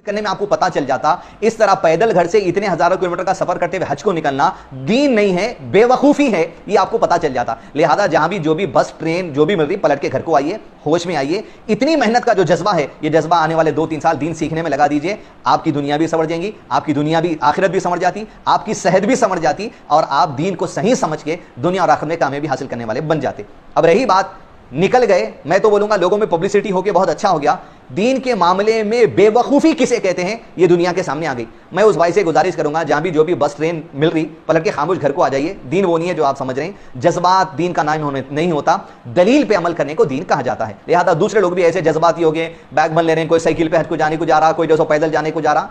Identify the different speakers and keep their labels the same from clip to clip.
Speaker 1: करने में आपको पता चल जाता। इस तरह पैदल घर से इतने हजारों किलोमीटर का सफर करते हुए हज को निकलना दीन नहीं है, बेवकूफी है, ये आपको पता चल जाता। लिहाजा जहां भी जो भी बस ट्रेन जो भी मिल रही, पलट के घर को आइए, होश में आइए। इतनी मेहनत का जो जज्बा है, ये जज्बा आने वाले 2-3 साल दीन सीखने में लगा दीजिए। आपकी दुनिया भी संवर जाएंगी, आपकी दुनिया भी, आखिरत भी संवर जाती, आपकी सेहत भी संवर जाती, और आप दीन को सही समझ के दुनिया और आखिरत में कामयाबी हासिल करने वाले बन जाते। अब रही बात, निकल गए, मैं तो बोलूंगा लोगों में पब्लिसिटी होके बहुत अच्छा हो गया। दीन के मामले में बेवकूफ़ी किसे कहते हैं, ये दुनिया के सामने आ गई। मैं उस भाई से गुजारिश करूंगा, जहां भी जो भी बस ट्रेन मिल रही, पलट के खामोश घर को आ जाइए। दीन वो नहीं है जो आप समझ रहे हैं। जज्बात दीन का नाम नहीं होता, दलील पे अमल करने को दीन कहा जाता है। लिहाजा दूसरे लोग भी ऐसे जज्बाती हो गए, बैग बन ले रहे हैं, कोई साइकिल पे हज को जाने को जा रहा, कोई जो पैदल जाने को जा रहा।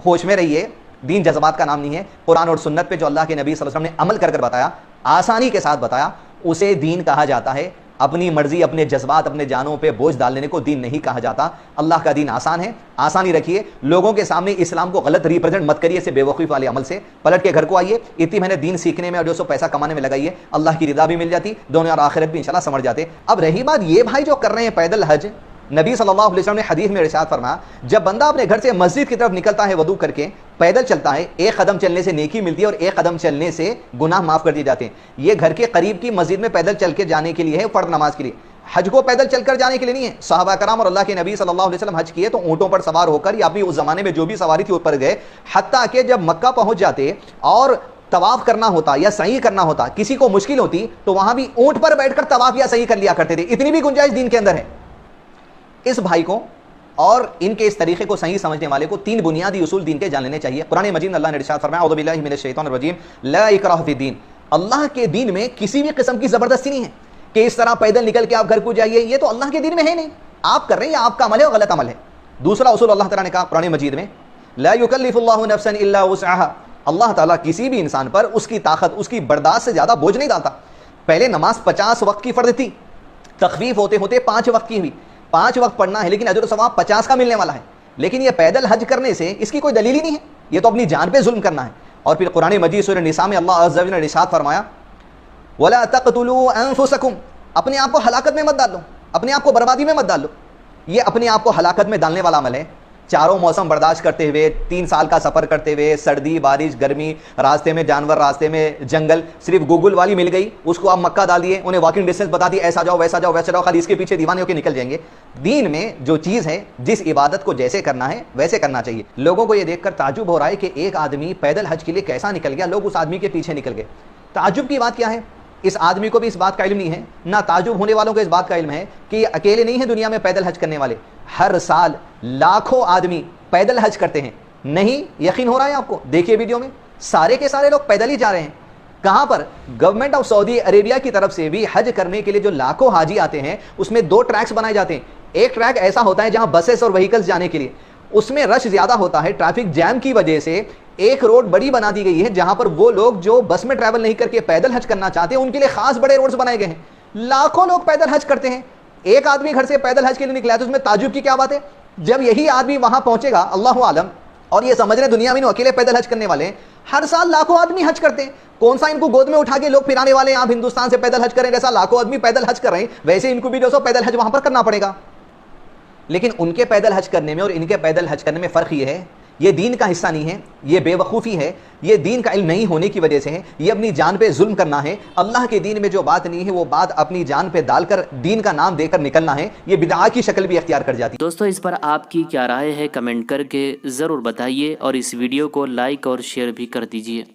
Speaker 1: होश में रहिए, दीन जज्बात का नाम नहीं है। कुरान और सुन्नत पे जो अल्लाह के नबी सल्लल्लाहु अलैहि वसल्लम ने अमल कर बताया, आसानी के साथ बताया, उसे दीन कहा जाता है। अपनी मर्जी, अपने जज्बात, अपने जानों पे बोझ डाल लेने को दीन नहीं कहा जाता। अल्लाह का दीन आसान है, आसानी रखिए। लोगों के सामने इस्लाम को गलत रिप्रेजेंट मत करिए, ऐसे बेवकूफ़ी वाले अमल से। पलट के घर को आइए, इतनी मैंने दीन सीखने में और जो सो पैसा कमाने में लगाइए, अल्लाह की रिदा भी मिल जाती, दुनिया और आखिरत भी इंशाल्लाह समझ जाते। अब रही बात ये भाई जो कर रहे हैं पैदल हज, नबी सल्लल्लाहु अलैहि वसल्लम ने हदीस में इरशाद फरमाया, जब बंदा अपने घर से मस्जिद की तरफ निकलता है वदू करके, पैदल चलता है, एक कदम चलने से नेकी मिलती है और एक कदम चलने से गुनाह माफ कर दिए जाते हैं। ये घर के करीब की मस्जिद में पैदल चल के जाने के लिए है, फर्द नमाज के लिए। हज को पैदल चलकर जाने के लिए नहीं है। सहाबा कराम और अल्लाह के नबी सल्लल्लाहु अलैहि वसल्लम हज किए तो ऊंटों पर सवार होकर, या अभी उस जमाने में जो भी सवारी थी ऊपर गए, हत्ता कि जब मक्का पहुंच जाते और तवाफ करना होता या सही करना होता, किसी को मुश्किल होती, तो वहां भी ऊंट पर बैठकर तवाफ या सही कर लिया करते थे। इतनी भी गुंजाइश दीन के अंदर है। इस भाई को और इनके इस तरीके को सही समझने वाले को 3 बुनियादी उसूल दीन के जान लेने चाहिए। कुरान मजीद में अल्लाह ने इरशाद फरमाया, औज़ु बिल्लाहि मिनश शैतानिर रजीम, ला इक्राह फिद्दीन। अल्लाह के दीन में किसी भी किस्म की जबरदस्ती नहीं है कि इस तरह पैदल निकल के आप घर को जाइए, ये तो अल्लाह के दीन में है नहीं। आप कर रहे हैं, आपका अमल है और गलत अमल है। दूसरा उसूल अल्लाह ताला ने कहा कुरान मजीद में, ला युकल्लिफुल्लाहु नफ्सन इल्ला वुसअहा। अल्लाह ताला किसी भी इंसान पर उसकी ताकत, उसकी बर्दाश्त से ज्यादा बोझ नहीं डालता। पहले नमाज 50 वक्त की फर्ज थी, तखफीफ होते होते 5 वक्त की हुई। 5 वक्त पढ़ना है, लेकिन अजर सवाब 50 का मिलने वाला है। लेकिन ये पैदल हज करने से इसकी कोई दलील ही नहीं है, ये तो अपनी जान पे जुल्म करना है। और फिर कुरान मजीद सूरह निसा में अल्लाह अज़्ज़ा व जल्ल ने इरशाद फरमाया, वला तक़तुलू अनफुसकुम, अपने आप को हलाकत में मत डालो, अपने आप को बर्बादी में मत डालो। ये अपने आप को हलाकत में डालने वाला अमल है। चारों मौसम बर्दाश्त करते हुए, 3 साल का सफर करते हुए, सर्दी बारिश गर्मी, रास्ते में जानवर, रास्ते में जंगल, सिर्फ गूगल वाली मिल गई, उसको आप मक्का डाल दिए, उन्हें वॉकिंग डिस्टेंस बता दी, ऐसा जाओ वैसा जाओ वैसा जाओ, खाली इसके पीछे दीवाने होकर निकल जाएंगे। दीन में जो चीज़ है, जिस इबादत को जैसे करना है वैसे करना चाहिए। लोगों को यह देखकर ताजुब हो रहा है कि एक आदमी पैदल हज के लिए कैसा निकल गया, लोग उस आदमी के पीछे निकल गए। ताजुब की बात क्या है, इस आदमी को भी इस बात का इल्म नहीं है, ना ताजुब होने वालों को इस बात का इल्म है कि अकेले नहीं है दुनिया में पैदल हज करने वाले। हर साल लाखों आदमी पैदल हज करते हैं। नहीं यकीन हो रहा है आपको, देखिए वीडियो में, सारे के सारे लोग पैदल ही जा रहे हैं। कहां पर? गवर्नमेंट ऑफ सऊदी अरेबिया की तरफ से भी हज करने के लिए जो लाखों हाजी आते हैं, उसमें 2 ट्रैक्स बनाए जाते हैं। एक ट्रैक ऐसा होता है जहां बसेस और व्हीकल्स जाने के लिए, उसमें रश ज्यादा होता है, ट्रैफिक जैम की वजह से एक रोड बड़ी बना दी गई है, जहां पर वो लोग जो बस में ट्रैवल नहीं करके पैदल हज करना चाहते हैं, उनके लिए खास बड़े रोड्स बनाए गए हैं। लाखों लोग पैदल हज करते हैं। एक आदमी घर से पैदल हज के लिए निकला, तो उसमें ताजुब की क्या बात है? जब यही आदमी वहां पहुंचेगा, अल्लाह आलम, और ये समझ रहे दुनिया में अकेले पैदल हज करने वाले हैं, हर साल लाखों आदमी हज करते हैं। कौन सा इनको गोद में उठा के लोग फिराने वाले हैं, आप हिंदुस्तान से पैदल हज करें, जैसा लाखों आदमी पैदल हज कर रहे हैं, वैसे इनको भी जो सो पैदल हज वहां पर करना पड़ेगा। लेकिन उनके पैदल हज करने में और इनके पैदल हज करने में फर्क ये है, ये दीन का हिस्सा नहीं है, ये बेवकूफ़ी है, ये दीन का इल्म नहीं होने की वजह से है, ये अपनी जान पे जुल्म करना है। अल्लाह के दीन में जो बात नहीं है वो बात अपनी जान पे डालकर दीन का नाम देकर निकलना है, ये बिदअत की शक्ल भी इख्तियार कर जाती है।
Speaker 2: दोस्तों, इस पर आपकी क्या राय है, कमेंट करके ज़रूर बताइए और इस वीडियो को लाइक और शेयर भी कर दीजिए।